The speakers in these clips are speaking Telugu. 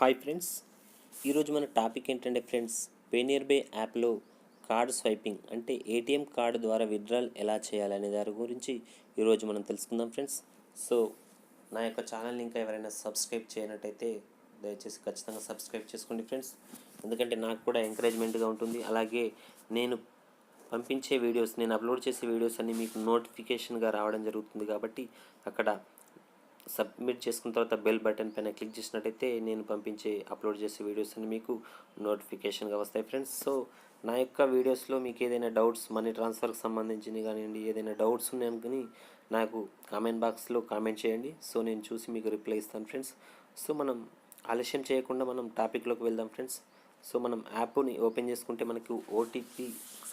హాయ్ ఫ్రెండ్స్, ఈరోజు మన టాపిక్ ఏంటంటే ఫ్రెండ్స్, పేనియర్ బై యాప్లో కార్డ్ స్వైపింగ్ అంటే ఏటీఎం కార్డు ద్వారా విత్డ్రాల్ ఎలా చేయాలనే దాని గురించి ఈరోజు మనం తెలుసుకుందాం ఫ్రెండ్స్. సో నా యొక్క ఛానల్ని ఇంకా ఎవరైనా సబ్స్క్రైబ్ చేయనట్టయితే దయచేసి ఖచ్చితంగా సబ్స్క్రైబ్ చేసుకోండి ఫ్రెండ్స్, ఎందుకంటే నాకు కూడా ఎంకరేజ్మెంట్గా ఉంటుంది. అలాగే నేను పంపించే వీడియోస్, నేను అప్లోడ్ చేసే వీడియోస్ అన్నీ మీకు నోటిఫికేషన్గా రావడం జరుగుతుంది. కాబట్టి అక్కడ సబ్మిట్ చేసుకున్న తర్వాత బెల్ బటన్ పైన క్లిక్ చేసినట్టయితే నేను అప్లోడ్ చేసే వీడియోస్ అన్ని మీకు నోటిఫికేషన్గా వస్తాయి ఫ్రెండ్స్. సో నా యొక్క వీడియోస్లో మీకు ఏదైనా డౌట్స్, మనీ ట్రాన్స్ఫర్కి సంబంధించినవి కానివ్వండి, ఏదైనా డౌట్స్ ఉన్నాయనుకుని నాకు కామెంట్ బాక్స్లో కామెంట్ చేయండి. సో నేను చూసి మీకు రిప్లై ఇస్తాను ఫ్రెండ్స్. సో మనం ఆలస్యం చేయకుండా మనం టాపిక్లోకి వెళ్దాం ఫ్రెండ్స్. సో మనం యాప్ని ఓపెన్ చేసుకుంటే మనకు ఓటీపీ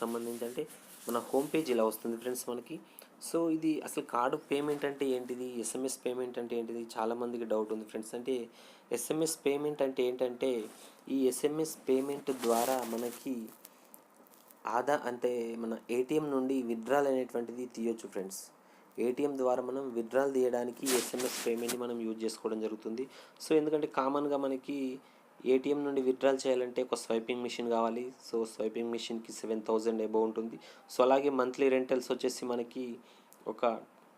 సంబంధించి అంటే మన హోమ్ పేజ్ ఇలా వస్తుంది ఫ్రెండ్స్ మనకి. సో ఇది అసలు కార్డు పేమెంట్ అంటే ఏంటిది, ఎస్ఎంఎస్ పేమెంట్ అంటే ఏంటిది, చాలామందికి డౌట్ ఉంది ఫ్రెండ్స్. అంటే ఎస్ఎంఎస్ పేమెంట్ అంటే ఏంటంటే, ఈ ఎస్ఎంఎస్ పేమెంట్ ద్వారా మనకి అంటే మన ఏటీఎం నుండి విత్డ్రాల్ అనేటువంటిది తీయొచ్చు ఫ్రెండ్స్. ఏటీఎం ద్వారా మనం విత్డ్రాల్ తీయడానికి ఎస్ఎంఎస్ పేమెంట్ని మనం యూజ్ చేసుకోవడం జరుగుతుంది. సో ఎందుకంటే కామన్గా మనకి ఏటీఎం నుండి విత్డ్రాల్ చేయాలంటే ఒక స్వైపింగ్ మిషన్ కావాలి. సో స్వైపింగ్ మిషన్కి 7,000 అబౌవ్ ఉంటుంది. సో అలాగే మంత్లీ రెంటల్స్ వచ్చేసి మనకి ఒక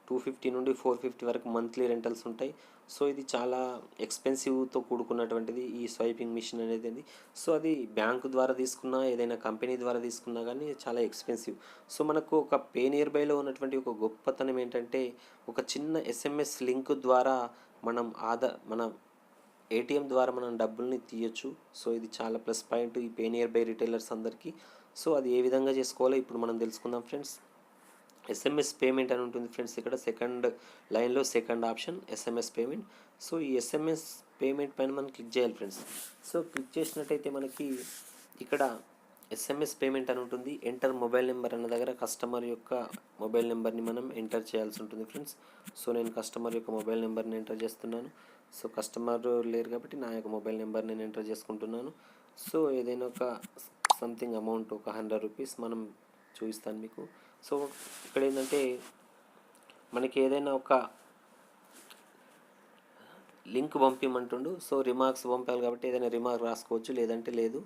250 నుండి 450 వరకు మంత్లీ రెంటల్స్ ఉంటాయి. సో ఇది చాలా ఎక్స్పెన్సివ్తో కూడుకున్నటువంటిది ఈ స్వైపింగ్ మిషన్ అనేది. సో అది బ్యాంకు ద్వారా తీసుకున్నా, ఏదైనా కంపెనీ ద్వారా తీసుకున్నా కానీ చాలా ఎక్స్పెన్సివ్. సో మనకు ఒక పే నియర్ బైలో ఉన్నటువంటి ఒక గొప్పతనం ఏంటంటే, ఒక చిన్న ఎస్ఎంఎస్ లింక్ ద్వారా మనం మన ఏటీఎం ద్వారా మనం డబ్బుల్ని తీయొచ్చు. సో ఇది చాలా ప్లస్ పాయింట్ ఈ పే నియర్ బై రిటైలర్స్ అందరికీ. సో అది ఏ విధంగా చేసుకోవాలో ఇప్పుడు మనం తెలుసుకుందాం ఫ్రెండ్స్. ఎస్ఎంఎస్ పేమెంట్ అని ఉంటుంది ఫ్రెండ్స్. ఇక్కడ సెకండ్ లైన్లో second option SMS payment. So ఈ ఎస్ఎంఎస్ పేమెంట్ పైన మనం క్లిక్ చేయాలి ఫ్రెండ్స్. సో క్లిక్ చేసినట్టయితే మనకి ఇక్కడ ఎస్ఎంఎస్ పేమెంట్ అని ఉంటుంది. ఎంటర్ మొబైల్ నెంబర్ అన్న దగ్గర కస్టమర్ యొక్క మొబైల్ నెంబర్ని మనం ఎంటర్ చేయాల్సి ఉంటుంది ఫ్రెండ్స్. సో నేను కస్టమర్ యొక్క మొబైల్ నెంబర్ని ఎంటర్ చేస్తున్నాను. సో కస్టమర్ లేరు కాబట్టి నా యొక్క మొబైల్ నెంబర్ నేను ఎంటర్ చేసుకుంటున్నాను. సో ఏదైనా ఒక సంథింగ్ అమౌంట్ ఒక 100 రూపీస్ మనం చూపిస్తాను మీకు. సో ఇక్కడ ఏంటంటే మనకి ఏదైనా ఒక లింక్ పంపించమంటుండు. సో రిమార్క్స్ పంపాలి కాబట్టి ఏదైనా రిమార్క్ రాసుకోవచ్చు, లేదంటే లేదు.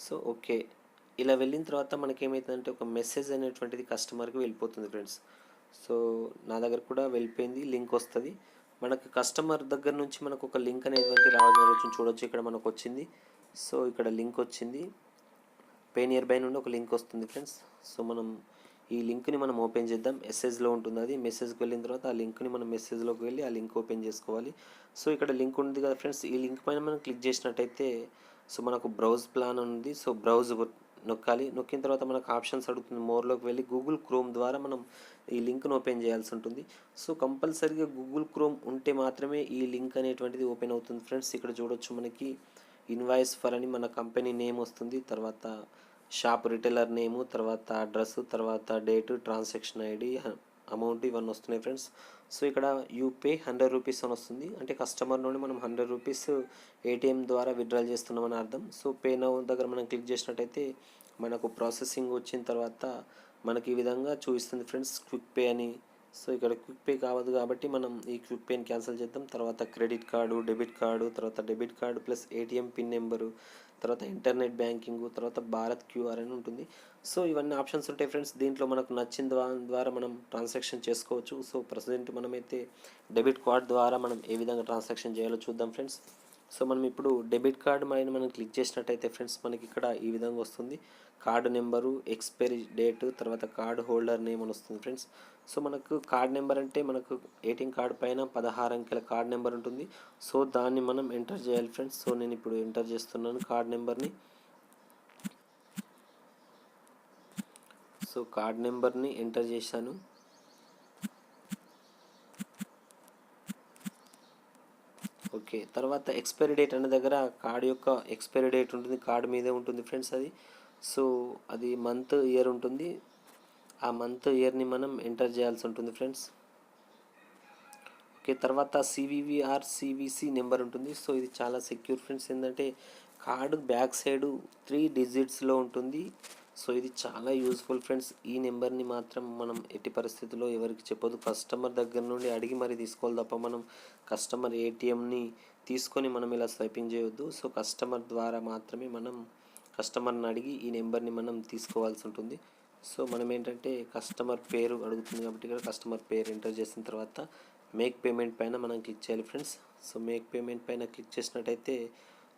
సో ఓకే, ఇలా వెళ్ళిన తర్వాత మనకి ఏమవుతుందంటే ఒక మెసేజ్ అనేటువంటిది కస్టమర్కి వెళ్ళిపోతుంది ఫ్రెండ్స్. సో నా దగ్గర కూడా వెళ్ళిపోయింది, లింక్ వస్తుంది మనకు. కస్టమర్ దగ్గర నుంచి మనకు ఒక లింక్ అనేది రావడం చూడొచ్చు, ఇక్కడ మనకు వచ్చింది. సో ఇక్కడ లింక్ వచ్చింది, పే నియర్ బై నుండి ఒక లింక్ వస్తుంది ఫ్రెండ్స్. సో మనం ఈ లింక్ని మనం ఓపెన్ చేద్దాం. మెసేజ్లో ఉంటుంది, అది మెసేజ్కి వెళ్ళిన తర్వాత ఆ లింక్ని మనం మెసేజ్లోకి వెళ్ళి ఆ లింక్ ఓపెన్ చేసుకోవాలి. సో ఇక్కడ లింక్ ఉంది కదా ఫ్రెండ్స్, ఈ లింక్ పైన మనం క్లిక్ చేసినట్టయితే సో మనకు బ్రౌజ్ ప్లాన్ ఉంది. సో బ్రౌజ్ నొక్కాలి. నొక్కిన తర్వాత మనకు ఆప్షన్స్ అడుగుతుంది. మోర్లోకి వెళ్ళి గూగుల్ క్రోమ్ ద్వారా మనం ఈ లింక్ను ఓపెన్ చేయాల్సి ఉంటుంది. సో కంపల్సరీగా గూగుల్ క్రోమ్ ఉంటే మాత్రమే ఈ లింక్ అనేటువంటిది ఓపెన్ అవుతుంది ఫ్రెండ్స్. ఇక్కడ చూడొచ్చు మనకి ఇన్వాయిస్ ఫర్ అని మన కంపెనీ నేమ్ వస్తుంది, తర్వాత షాప్ రిటైలర్ నేము, తర్వాత అడ్రస్, తర్వాత డేటు, ట్రాన్సాక్షన్ ఐడి, అమౌంట్ ఇవన్నీ వస్తున్నాయి ఫ్రెండ్స్. సో ఇక్కడ యూపే 100 రూపీస్ అని వస్తుంది, అంటే కస్టమర్ నుండి మనం 100 రూపీస్ ఏటీఎం ద్వారా విత్డ్రాల్ చేస్తున్నామని అర్థం. సో పే నౌ దగ్గర మనం క్లిక్ చేసినట్టయితే మనకు ప్రాసెసింగ్ వచ్చిన తర్వాత మనకి ఈ విధంగా చూపిస్తుంది ఫ్రెండ్స్, క్విక్ పే అని. సో ఇక్కడ క్విక్ పే కావద్దు కాబట్టి మనం ఈ క్విక్ పేని క్యాన్సిల్ చేద్దాం. తర్వాత క్రెడిట్ కార్డు, డెబిట్ కార్డు, తర్వాత debit card plus ATM pin number, తర్వాత ఇంటర్నెట్ బ్యాంకింగ్, తర్వాత భారత్ క్యూఆర్ అని ఉంటుంది. సో ఇవన్నీ ఆప్షన్స్ ఉంటాయి ఫ్రెండ్స్. దీంట్లో మనకు నచ్చిన ద్వారా మనం ట్రాన్సాక్షన్ చేసుకోవచ్చు. సో ప్రజెంట్ మనమైతే డెబిట్ కార్డ్ ద్వారా మనం ఏ విధంగా ట్రాన్సాక్షన్ చేయాలో చూద్దాం ఫ్రెండ్స్. సో మనం ఇప్పుడు డెబిట్ కార్డ్ మనం క్లిక్ చేసినట్టయితే ఫ్రెండ్స్ మనకి ఇక్కడ ఈ విధంగా వస్తుంది. కార్డు నెంబరు, ఎక్స్పైరీ డేట్, తర్వాత కార్డు హోల్డర్ నేమ్ అని వస్తుంది ఫ్రెండ్స్. సో మనకు కార్డ్ నెంబర్ అంటే మనకు ఏటీఎం కార్డు పైన 16 అంకెల కార్డ్ నెంబర్ ఉంటుంది. సో దాన్ని మనం ఎంటర్ చేయాలి ఫ్రెండ్స్. సో నేను ఇప్పుడు ఎంటర్ చేస్తున్నాను కార్డ్ నెంబర్ని. సో కార్డ్ నెంబర్ని ఎంటర్ చేశాను. ఓకే, తర్వాత ఎక్స్పైరీ డేట్ అనే దగ్గర కార్డు యొక్క ఎక్స్పైరీ డేట్ ఉంటుంది, కార్డు మీదే ఉంటుంది ఫ్రెండ్స్ అది. సో అది మంత్ ఇయర్ ఉంటుంది, ఆ మంత్ ఇయర్ని మనం ఎంటర్ చేయాల్సి ఉంటుంది ఫ్రెండ్స్. ఓకే, తర్వాత సివివిఆర్ సివిసి నెంబర్ ఉంటుంది. సో ఇది చాలా సెక్యూర్ ఫ్రెండ్స్, ఏంటంటే కార్డు బ్యాక్ సైడు 3 డిజిట్స్లో ఉంటుంది. సో ఇది చాలా యూస్ఫుల్ ఫ్రెండ్స్. ఈ నెంబర్ని మాత్రం మనం ఎట్టి పరిస్థితుల్లో ఎవరికి చెప్పొద్దు. కస్టమర్ దగ్గర నుండి అడిగి మరీ తీసుకోవాలి తప్ప మనం కస్టమర్ ఏటీఎంని తీసుకొని మనం ఇలా స్వైపింగ్ చేయొద్దు. సో కస్టమర్ ద్వారా మాత్రమే మనం కస్టమర్ని అడిగి ఈ నెంబర్ని మనం తీసుకోవాల్సి ఉంటుంది. సో మనం ఏంటంటే కస్టమర్ పేరు అడుగుతుంది కాబట్టి ఇక్కడ కస్టమర్ పేరు ఎంటర్ చేసిన తర్వాత మేక్ పేమెంట్ పైన మనం క్లిక్ చేయాలి ఫ్రెండ్స్. సో మేక్ పేమెంట్ పైన క్లిక్ చేసినట్టయితే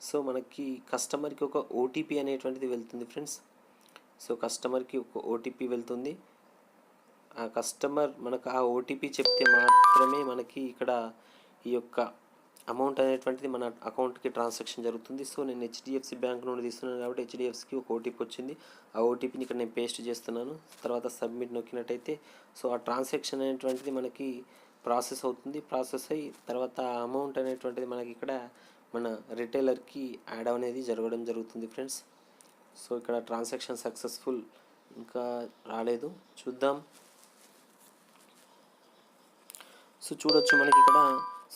సో మనకి కస్టమర్కి ఒక ఓటీపీ అనేటువంటిది వెళ్తుంది ఫ్రెండ్స్. సో కస్టమర్కి ఒక ఓటీపీ వెళ్తుంది. ఆ కస్టమర్ మనకు ఆ ఓటీపీ చెప్తే మాత్రమే మనకి ఇక్కడ ఈ యొక్క అమౌంట్ అనేటువంటిది మన అకౌంట్కి ట్రాన్సాక్షన్ జరుగుతుంది. సో నేను హెచ్డిఎఫ్సి బ్యాంక్ నుండి తీస్తున్నాను కాబట్టి హెచ్డిఎఫ్సికి ఒక ఓటీపీ వచ్చింది. ఆ ఓటీపీని ఇక్కడ నేను పేస్ట్ చేస్తున్నాను. తర్వాత సబ్మిట్ నొక్కినట్టయితే సో ఆ ట్రాన్సాక్షన్ అనేటువంటిది మనకి ప్రాసెస్ అవుతుంది. ప్రాసెస్ అయ్యి తర్వాత ఆ అమౌంట్ అనేటువంటిది మనకి ఇక్కడ మన రిటైలర్కి యాడ్ అనేది జరగడం జరుగుతుంది ఫ్రెండ్స్. సో ఇక్కడ ట్రాన్సాక్షన్ సక్సెస్ఫుల్ ఇంకా రాలేదు, చూద్దాం. సో చూడొచ్చు మనకి ఇక్కడ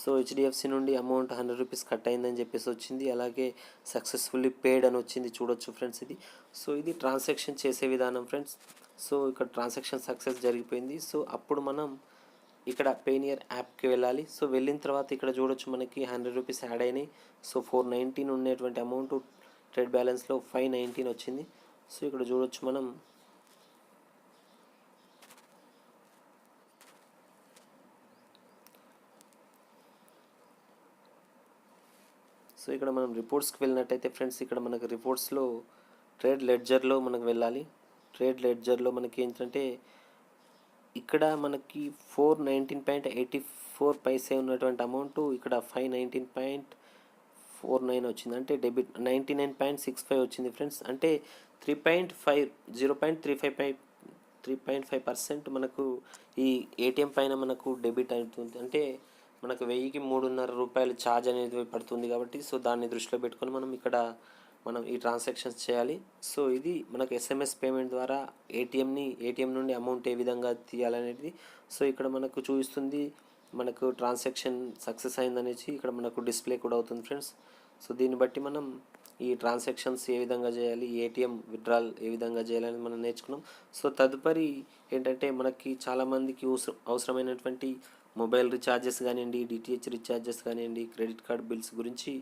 సో హెచ్డిఎఫ్సి నుండి అమౌంట్ 100 రూపీస్ కట్ అయిందని చెప్పేసి వచ్చింది. అలాగే సక్సెస్ఫుల్లీ పేడ్ అని వచ్చింది, చూడొచ్చు ఫ్రెండ్స్ ఇది. సో ఇది ట్రాన్సాక్షన్ చేసే విధానం ఫ్రెండ్స్. సో ఇక్కడ ట్రాన్సాక్షన్ సక్సెస్ జరిగిపోయింది. సో అప్పుడు మనం ఇక్కడ పేనియర్ యాప్కి వెళ్ళాలి. సో వెళ్ళిన తర్వాత ఇక్కడ చూడొచ్చు మనకి 100 రూపీస్ యాడ్ అయినాయి. సో 419 ఉండేటువంటి అమౌంట్ ట్రేడ్ బ్యాలెన్స్లో 519 వచ్చింది. సో ఇక్కడ చూడొచ్చు మనం సో ఇక్కడ మనం రిపోర్ట్స్కి వెళ్ళినట్టయితే ఫ్రెండ్స్ ఇక్కడ మనకు రిపోర్ట్స్లో ట్రేడ్ లెడ్జర్లో మనకు వెళ్ళాలి. ట్రేడ్ లెడ్జర్లో మనకి ఏంటంటే ఇక్కడ మనకి 419.84 పైసే ఉన్నటువంటి అమౌంట్ ఇక్కడ 519.49 వచ్చింది. అంటే డెబిట్ 99.65 వచ్చింది ఫ్రెండ్స్. అంటే 3.5% మనకు ఈ ఏటీఎం పైన మనకు డెబిట్ అవుతుంది. అంటే మనకు 1000కి 3.5 రూపాయలు ఛార్జ్ అనేది పడుతుంది కాబట్టి సో దాన్ని దృష్టిలో పెట్టుకొని మనం ఈ ట్రాన్సాక్షన్స్ చేయాలి. సో ఇది మనకు ఎస్ఎంఎస్ పేమెంట్ ద్వారా ఏటీఎం నుండి అమౌంట్ ఏ విధంగా తీయాలనేది సో ఇక్కడ మనకు చూపిస్తుంది. మనకు ట్రాన్సాక్షన్ సక్సెస్ అయిందనేసి ఇక్కడ మనకు డిస్ప్లే కూడా అవుతుంది ఫ్రెండ్స్. సో దీన్ని బట్టి మనం ఈ ట్రాన్సాక్షన్స్ ఏ విధంగా చేయాలి, ఏటీఎం విత్డ్రాల్ ఏ విధంగా చేయాలని మనం నేర్చుకున్నాం. సో తదుపరి ఏంటంటే మనకి చాలామందికి అవసరమైనటువంటి మొబైల్ రీఛార్జెస్ కానివ్వండి, డిటిహెచ్ రీఛార్జెస్ కానివ్వండి, క్రెడిట్ కార్డ్ బిల్స్ గురించి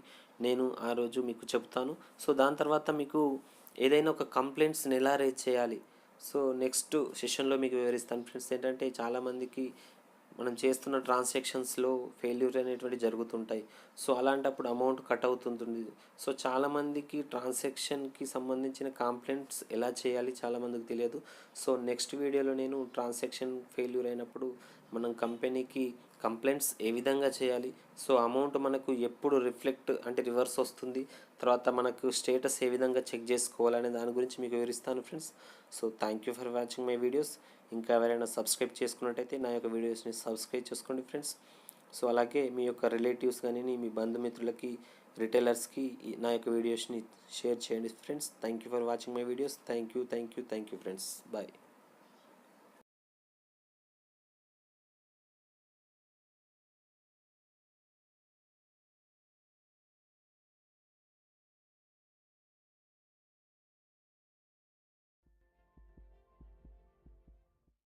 నేను ఆ రోజు మీకు చెప్తాను. సో దాని తర్వాత మీకు ఏదైనా ఒక కంప్లైంట్స్ని ఎలా రేజ్ చేయాలి సో నెక్స్ట్ సెషన్లో మీకు వివరిస్తాను ఫ్రెండ్స్. ఏంటంటే చాలామందికి మనం చేస్తున్న ట్రాన్సాక్షన్స్లో ఫెయిల్యూర్ అనేటువంటి జరుగుతుంటాయి. సో అలాంటప్పుడు అమౌంట్ కట్ అవుతుంటుంది. సో చాలామందికి ట్రాన్సాక్షన్కి సంబంధించిన కంప్లైంట్స్ ఎలా చేయాలి చాలామందికి తెలియదు. సో నెక్స్ట్ వీడియోలో నేను ట్రాన్సాక్షన్ ఫెయిల్యూర్ అయినప్పుడు మనం కంపెనీకి కంప్లైంట్స్ ఏ విధంగా చేయాలి, సో అమౌంట్ మనకు ఎప్పుడు రివర్స్ వస్తుంది, తర్వాత మనకు స్టేటస్ ఏ విధంగా చెక్ చేసుకోవాలనే దాని గురించి మీకు వివరిస్తాను friends. So thank you for watching my videos. ఇంకా ఎవరైనా సబ్స్క్రైబ్ చేసుకున్నట్టయితే నా యొక్క వీడియోస్ని సబ్స్క్రైబ్ చేసుకోండి ఫ్రెండ్స్. సో అలాగే మీ యొక్క రిలేటివ్స్ కానీ మీ బంధుమిత్రులకి రిటైలర్స్కి నా యొక్క వీడియోస్ని షేర్ చేయండి friends. Thank you for watching my videos. Thank you friends. Bye.